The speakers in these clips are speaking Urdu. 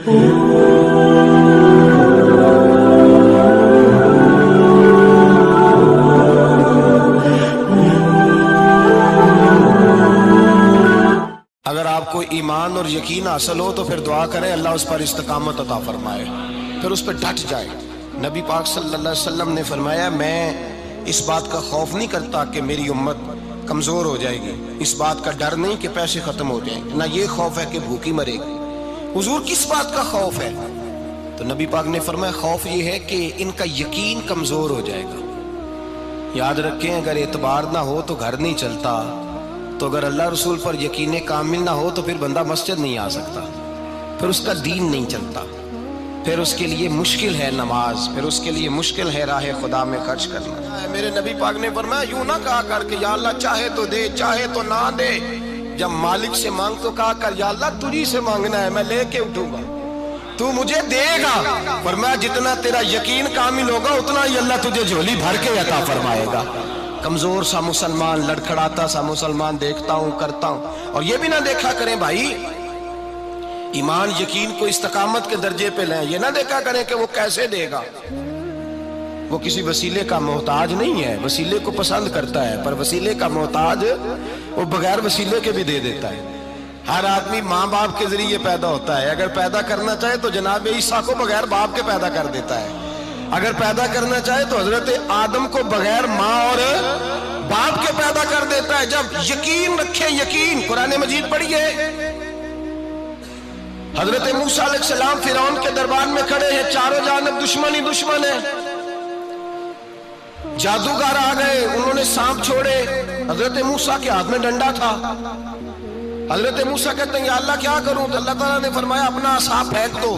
اگر آپ کو ایمان اور یقین حاصل ہو تو پھر دعا کریں اللہ اس پر استقامت عطا فرمائے، پھر اس پہ ڈٹ جائے۔ نبی پاک صلی اللہ علیہ وسلم نے فرمایا میں اس بات کا خوف نہیں کرتا کہ میری امت کمزور ہو جائے گی، اس بات کا ڈر نہیں کہ پیسے ختم ہو جائیں، نہ یہ خوف ہے کہ بھوکی مرے گی۔ حضور کس بات کا خوف ہے؟ تو نبی پاک نے فرمایا خوف یہ ہے کہ ان کا یقین کمزور ہو جائے گا۔ یاد رکھیں اگر اعتبار نہ ہو تو گھر نہیں چلتا، تو اگر اللہ رسول پر یقین کامل نہ ہو تو پھر بندہ مسجد نہیں آ سکتا، پھر اس کا دین نہیں چلتا، پھر اس کے لیے مشکل ہے نماز، پھر اس کے لیے مشکل ہے راہ خدا میں خرچ کرنا۔ میرے نبی پاک نے فرمایا یوں نہ کہا کر کہ یا اللہ چاہے تو دے چاہے تو نہ دے، جب مالک سے مانگ تو کہا کر یا اللہ تجھی سے مانگنا ہے، میں لے کے اٹھوں گا، تو مجھے دے گا۔ فرمایا جتنا تیرا یقین کامل ہوگا اتنا ہی اللہ تجھے جھولی بھر کے عطا فرمائے گا۔ کمزور سا مسلمان، لڑکھڑاتا سا مسلمان دیکھتا ہوں کرتا ہوں، اور یہ بھی نہ دیکھا کریں بھائی ایمان یقین کو استقامت کے درجے پہ لیں، یہ نہ دیکھا کریں کہ وہ کیسے دے گا، وہ کسی وسیلے کا محتاج نہیں ہے، وسیلے کو پسند کرتا ہے، پر وسیلے کا محتاج وہ بغیر وسیلے کے بھی دے دیتا ہے۔ ہر آدمی ماں باپ کے ذریعے پیدا ہوتا ہے، اگر پیدا کرنا چاہے تو جناب عیسیٰ کو بغیر باپ کے پیدا کر دیتا ہے، اگر پیدا کرنا چاہے تو حضرت آدم کو بغیر ماں اور باپ کے پیدا کر دیتا ہے۔ جب یقین رکھیں، یقین قرآن مجید پڑھیے، حضرت موسیٰ علیہ السلام فرعون کے دربار میں کھڑے ہیں، چاروں جانب دشمن ہی دشمن ہے، جادوگر آ گئے، انہوں نے سانپ چھوڑے، حضرت موسیٰ کے ہاتھ میں ڈنڈا تھا، حضرت موسیٰ کہتے ہیں یا اللہ کیا کروں؟ تو اللہ تعالیٰ نے فرمایا اپنا عصا پھینک دو۔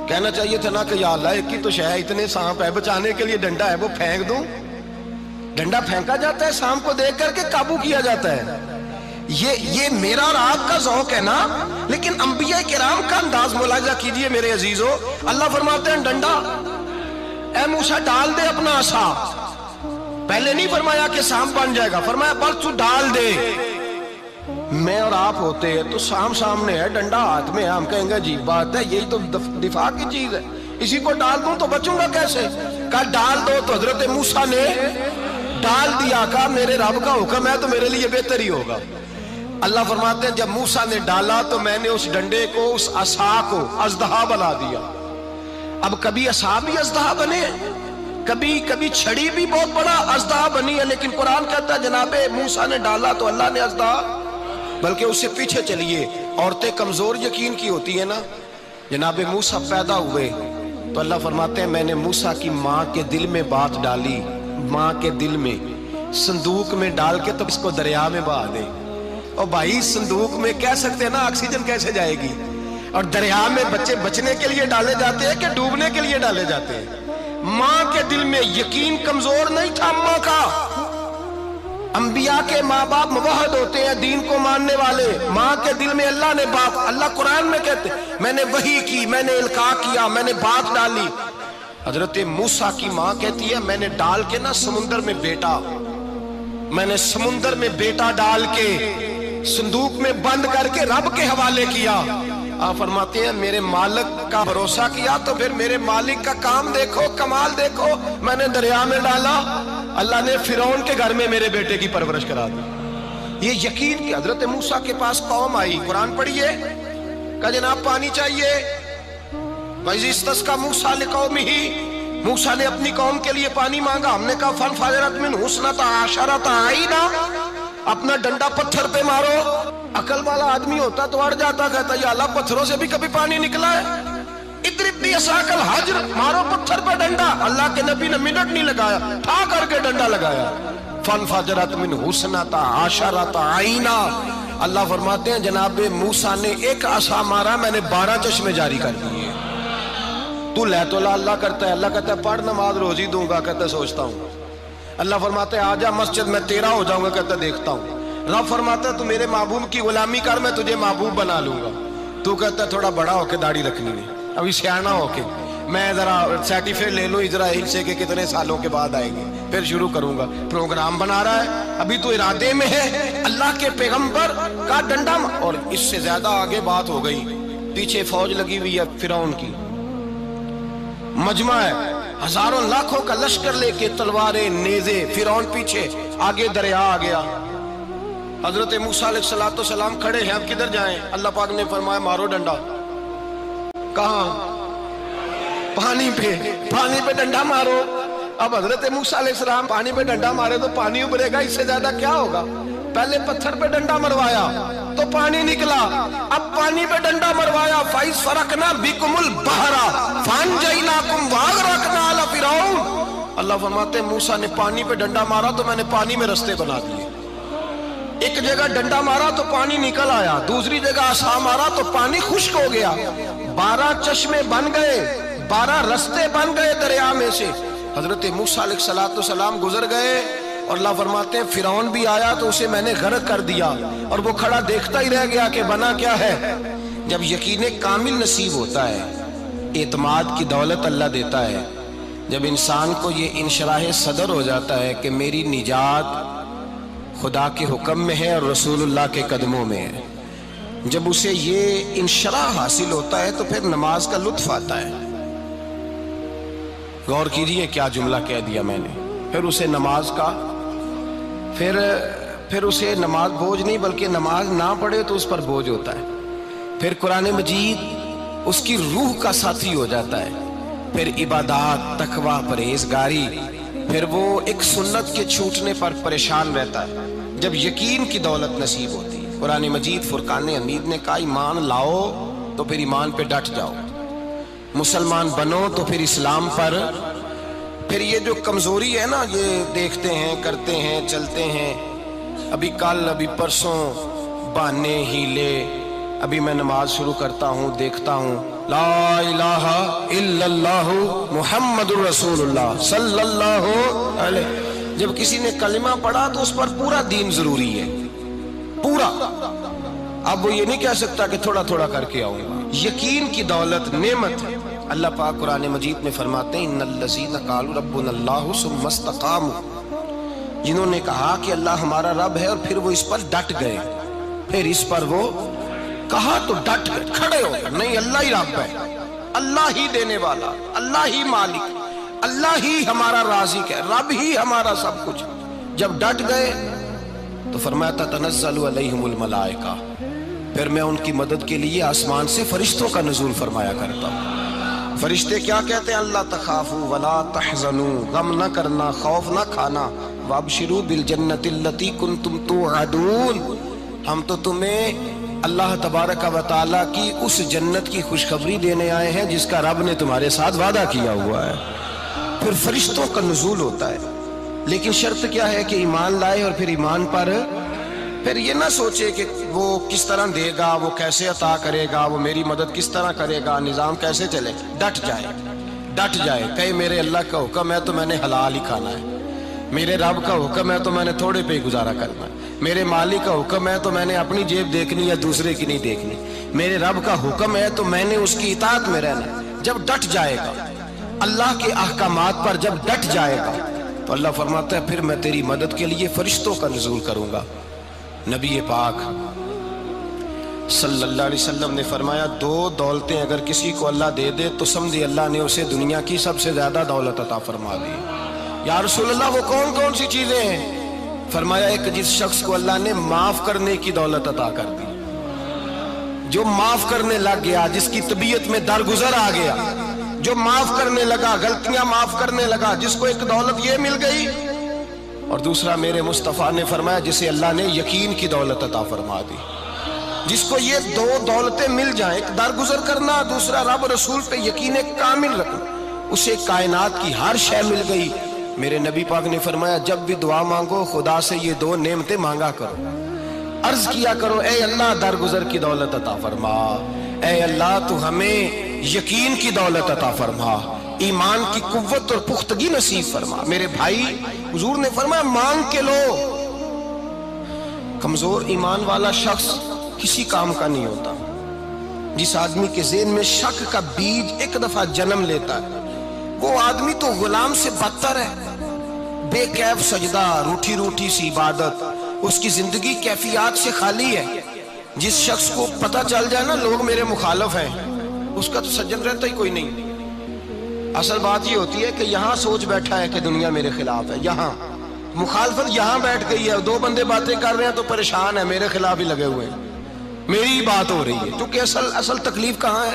کہنا چاہیے تھا نا کہ یا اللہ ایک ہی تو شے ہے، اتنے سانپ ہے، بچانے کے لیے ڈنڈا ہے وہ پھینک دوں؟ ڈنڈا پھینکا جاتا ہے، سانپ کو دیکھ کر کے قابو کیا جاتا ہے۔ یہ میرا اور آپ کا ذوق ہے نا، لیکن انبیاء کرام کا انداز ملاحظہ کیجئے میرے عزیزو۔ اللہ فرماتے ہیں ڈنڈا، اے موسیٰ ڈال دے اپنا عصا، پہلے نہیں فرمایا کہ سانپ بن جائے گا، فرمایا بس تو ڈال دے۔ میں اور آپ ہوتے ہیں تو سام سامنے ہے، ڈنڈا ہاتھ میں ہے، ہم کہیں گے عجیب بات ہے، یہی تو دفاع کی چیز ہے، اسی کو ڈال دوں تو بچوں گا کیسے؟ کہا ڈال دو، تو حضرت موسیٰ نے ڈال دیا، کہا میرے رب کا حکم ہے تو میرے لیے بہتر ہی ہوگا۔ اللہ فرماتے ہیں جب موسیٰ نے ڈالا تو میں نے اس ڈنڈے کو، اس عصا کو اژدہا بنا دیا۔ اب کبھی عصا بھی اژدہا بنے، کبھی چھڑی بھی بہت بڑا اژدہا بنی ہے، لیکن قرآن کہتا ہے جناب موسیٰ نے ڈالا تو اللہ نے اژدہا، بلکہ اس سے پیچھے چلیے، عورتیں کمزور یقین کی ہوتی ہیں نا، جناب موسیٰ پیدا ہوئے تو اللہ فرماتے ہیں میں نے موسیٰ کی ماں کے دل میں بات ڈالی، ماں کے دل میں صندوق میں ڈال کے تو اس کو دریا میں بہا دے۔ اور بھائی صندوق میں کہہ سکتے ہیں نا آکسیجن کیسے جائے گی، اور دریا میں بچے بچنے کے لیے ڈالے جاتے ہیں کہ ڈوبنے کے لیے ڈالے جاتے ہیں؟ ماں کے دل میں یقین کمزور نہیں تھا ماں کا۔ انبیاء کے ماں باپ موحد ہوتے ہیں، دین کو ماننے والے، ماں کے دل میں اللہ نے بات، اللہ قرآن میں کہتے میں نے وحی کی، میں نے القاء کیا، میں نے بات ڈالی۔ حضرت موسیٰ کی ماں کہتی ہے میں نے ڈال کے نا سمندر میں بیٹا، میں نے سمندر میں بیٹا ڈال کے صندوق میں بند کر کے رب کے حوالے کیا۔ آپ فرماتے ہیں میرے مالک کا بھروسہ کیا تو پھر میرے مالک کا کام دیکھو، کمال دیکھو، میں نے دریا میں ڈالا، اللہ نے فرعون کے گھر میں میرے بیٹے کی پرورش کرا دی۔ یہ یقین کہ حضرت موسیٰ کے پاس قوم آئی، قرآن پڑھیے، کہا جناب پانی چاہیے، وَإِذِ اسْتَسْقَىٰ مُوسَىٰ لِقَوْمِهِ، موسیٰ نے اپنی قوم کے لیے پانی مانگا، ہم نے کہا فَانْفَجَرَتْ مِنْهُ اثْنَتَا عَشَرَةَ عَيْنًا، اپنا ڈنڈا پتھر پہ مارو۔ عقل والا آدمی ہوتا تو اڑ جاتا، کہتا یا اللہ پتھروں سے بھی کبھی پانی نکلا ہے؟ اضرب بعصاک الحجر، مارو پتھر پہ ڈنڈا۔ اللہ کے نبی نے منٹ نہیں لگایا، ٹھا کر کے ڈنڈا لگایا، فَانْفَجَرَتْ مِنْهُ اثْنَتَا عَشَرَةَ عَيْنًا۔ اللہ فرماتے ہیں جناب موسیٰ نے ایک عصا مارا، میں نے 12 چشمے جاری کر دیے۔ تو لے تو اللہ کرتا ہے، اللہ کہتا ہے پڑھ نماز روزی دوں گا، کہتا ہے سوچتا ہوں۔ اللہ فرماتا ہے آجا مسجد میں تیرا ہو جاؤں گا، کہتا ہے دیکھتا ہوں۔ رب فرماتا ہے تو میرے محبوب کی غلامی کر، میں تجھے محبوب بنا لوں گا۔ تو کہتا ہے تھوڑا بڑا ہو کے داڑھی رکھنی نہیں، ابھی سیانا ہو کے میں ذرا سرٹیفکیٹ لے لوں اسرائیل سے کہ کتنے سالوں کے بعد آئیں گے، پھر شروع کروں گا۔ پروگرام بنا رہا ہے، ابھی تو ارادے میں ہے۔ اللہ کے پیغمبر کا ڈنڈا، اور اس سے زیادہ آگے بات ہو گئی، پیچھے فوج لگی ہوئی ہے فرعون کی، مجمع ہے، ہزاروں لاکھوں کا لشکر لے کے، تلواریں نیزے، فرعون پیچھے، آگے دریا آ گیا۔ حضرت موسیٰ علیہ السلام کھڑے ہیں، اب کدھر جائیں؟ اللہ پاک نے فرمایا مارو ڈنڈا۔ کہاں؟ پانی پہ ڈنڈا مارو۔ اب حضرت موسیٰ علیہ السلام پانی پہ ڈنڈا مارے تو پانی ابھرے گا، اس سے زیادہ کیا ہوگا؟ پہلے پتھر پہ ڈنڈا مروایا تو پانی نکلا، اب پانی پہ ڈنڈا مروایا، فَإِذْ فَرَقْنَا بِكُمُ الْبَحْرَ فَأَنْجَيْنَاكُمْ وَأَغْرَقْنَا آلَ فِرْعَوْنَ۔ اللہ فرماتے ہیں موسیٰ نے پانی پہ ڈنڈا مارا تو میں نے پانی میں رستے بنا دیے۔ ایک جگہ ڈنڈا مارا تو پانی نکل آیا، دوسری جگہ عصا مارا تو پانی خشک ہو گیا، 12 چشمے بن گئے، 12 رستے بن گئے دریا میں سے۔ حضرت موسیٰ علیہ السلام گزر گئے اور اللہ فرماتے ہیں فرعون بھی آیا تو اسے میں نے غرق کر دیا، اور وہ کھڑا دیکھتا ہی رہ گیا کہ بنا کیا ہے۔ جب یقین کامل نصیب ہوتا ہے، اعتماد کی دولت اللہ دیتا ہے، جب انسان کو یہ انشراح صدر ہو جاتا ہے کہ میری نجات خدا کے حکم میں ہے اور رسول اللہ کے قدموں میں ہے، جب اسے یہ انشراح حاصل ہوتا ہے تو پھر نماز کا لطف آتا ہے۔ غور کیجئے کیا جملہ کہہ دیا میں نے، پھر اسے نماز کا پھر اسے نماز بوجھ نہیں بلکہ نماز نہ پڑھے تو اس پر بوجھ ہوتا ہے، پھر قرآن مجید اس کی روح کا ساتھی ہو جاتا ہے، پھر عبادات، تقوی، پرہیزگاری، پھر وہ ایک سنت کے چھوٹنے پر پریشان رہتا ہے جب یقین کی دولت نصیب ہوتی ہے۔ قرآن مجید فرقان حمید نے کہا ایمان لاؤ تو پھر ایمان پہ ڈٹ جاؤ، مسلمان بنو تو پھر اسلام پر۔ پھر یہ جو کمزوری ہے نا، یہ دیکھتے ہیں، کرتے ہیں، چلتے ہیں، ابھی کل ابھی پرسوں بہانے ہیلے، ابھی میں نماز شروع کرتا ہوں دیکھتا ہوں لا الہ الا اللہ محمد الرسول اللہ صلی اللہ علیہ، جب کسی نے کلمہ پڑھا تو اس پر پورا دین ضروری ہے، پورا۔ اب وہ یہ نہیں کہہ سکتا کہ تھوڑا تھوڑا کر کے آؤں گا۔ یقین کی دولت نعمت ہے۔ اللہ پاک قرآن مجید میں فرماتے ہیں ان الذین قالوا ربنا اللہ ثم استقاموا، جنہوں نے کہا کہ اللہ ہمارا رب ہے اور پھر وہ اس پر ڈٹ گئے، پھر اس پر وہ کہا تو ڈٹ گئے، کھڑے ہو گئے، نہیں اللہ ہی رب ہے، اللہ ہی دینے والا، اللہ ہی مالک، اللہ ہی ہمارا رازق ہے، رب ہی ہمارا سب کچھ۔ جب ڈٹ گئے تو فرمایا تتنزل علیہم الملائکہ، پھر میں ان کی مدد کے لیے آسمان سے فرشتوں کا نزول فرمایا کرتا ہوں۔ فرشتے کیا کہتے ہیں؟ اللہ تخافوا ولا تحزنوا، غم نہ کرنا، خوف نہ کھانا، وابشروا بالجنۃ التی کنتم توعدون، ہم تو تمہیں اللہ تبارک و تعالیٰ کی اس جنت کی خوشخبری دینے آئے ہیں جس کا رب نے تمہارے ساتھ وعدہ کیا ہوا ہے۔ پھر فرشتوں کا نزول ہوتا ہے، لیکن شرط کیا ہے کہ ایمان لائے، اور پھر ایمان پر پھر یہ نہ سوچے کہ وہ کس طرح دے گا، وہ کیسے عطا کرے گا، وہ میری مدد کس طرح کرے گا، نظام کیسے چلے، ڈٹ جائے، کہے میرے اللہ کا حکم ہے تو میں نے حلال ہی کھانا ہے، میرے رب کا حکم ہے تو میں نے تھوڑے پہ ہی گزارا کرنا ہے، میرے مالک کا حکم ہے تو میں نے اپنی جیب دیکھنی یا دوسرے کی نہیں دیکھنی، میرے رب کا حکم ہے تو میں نے اس کی اطاعت میں رہنا۔ جب ڈٹ جائے گا اللہ کے احکامات پر، جب ڈٹ جائے گا تو اللہ فرماتا ہے پھر میں تیری مدد کے لیے فرشتوں کا نزول کروں گا۔ نبی پاک صلی اللہ علیہ وسلم نے فرمایا 2 دولتیں اگر کسی کو اللہ دے دے تو سمجھے اللہ نے اسے دنیا کی سب سے زیادہ دولت عطا فرما دی۔ یا رسول اللہ وہ کون کون سی چیزیں ہیں؟ فرمایا ایک جس شخص کو اللہ نے معاف کرنے کی دولت عطا کر دی، جو معاف کرنے لگ گیا، جس کی طبیعت میں درگزر آ گیا، جو معاف کرنے لگا، غلطیاں معاف کرنے لگا، جس کو ایک دولت یہ مل گئی۔ اور دوسرا میرے مصطفیٰ نے فرمایا جسے اللہ نے یقین کی دولت عطا فرما دی، جس کو یہ 2 دولتیں مل جائیں، ایک درگزر کرنا، دوسرا رب رسول پہ یقین کامل رکھنا، اسے کائنات کی ہر شے مل گئی۔ میرے نبی پاک نے فرمایا جب بھی دعا مانگو خدا سے یہ 2 نعمتیں مانگا کرو، عرض کیا کرو اے اللہ درگزر کی دولت عطا فرما، اے اللہ تو ہمیں یقین کی دولت عطا فرما، ایمان کی قوت اور پختگی نصیب فرما۔ میرے بھائی حضور نے فرمایا مانگ کے لو۔ کمزور ایمان والا شخص کسی کام کا نہیں ہوتا۔ جس آدمی کے ذہن میں شک کا بیج ایک دفعہ جنم لیتا ہے وہ آدمی تو غلام سے بدتر ہے، بے کیف سجدہ، روٹھی روٹھی سی عبادت، اس کی زندگی کیفیات سے خالی ہے۔ جس شخص کو پتہ چل جائے نا لوگ میرے مخالف ہیں، اس کا تو سجن رہتا ہی کوئی نہیں۔ اصل بات یہ ہوتی ہے کہ یہاں سوچ بیٹھا ہے کہ دنیا میرے خلاف ہے، یہاں مخالفت یہاں بیٹھ گئی ہے، دو بندے باتیں کر رہے ہیں تو پریشان ہے، میرے خلاف ہی لگے ہوئے ہیں، میری ہی بات ہو رہی ہے، کیونکہ اصل تکلیف کہاں ہے؟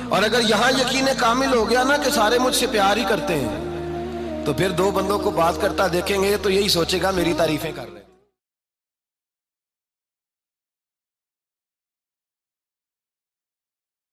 اور اگر یہاں یقین کامل ہو گیا نا کہ سارے مجھ سے پیار ہی کرتے ہیں، تو پھر دو بندوں کو بات کرتا دیکھیں گے تو یہی سوچے گا میری تعریفیں کر رہے ہیں۔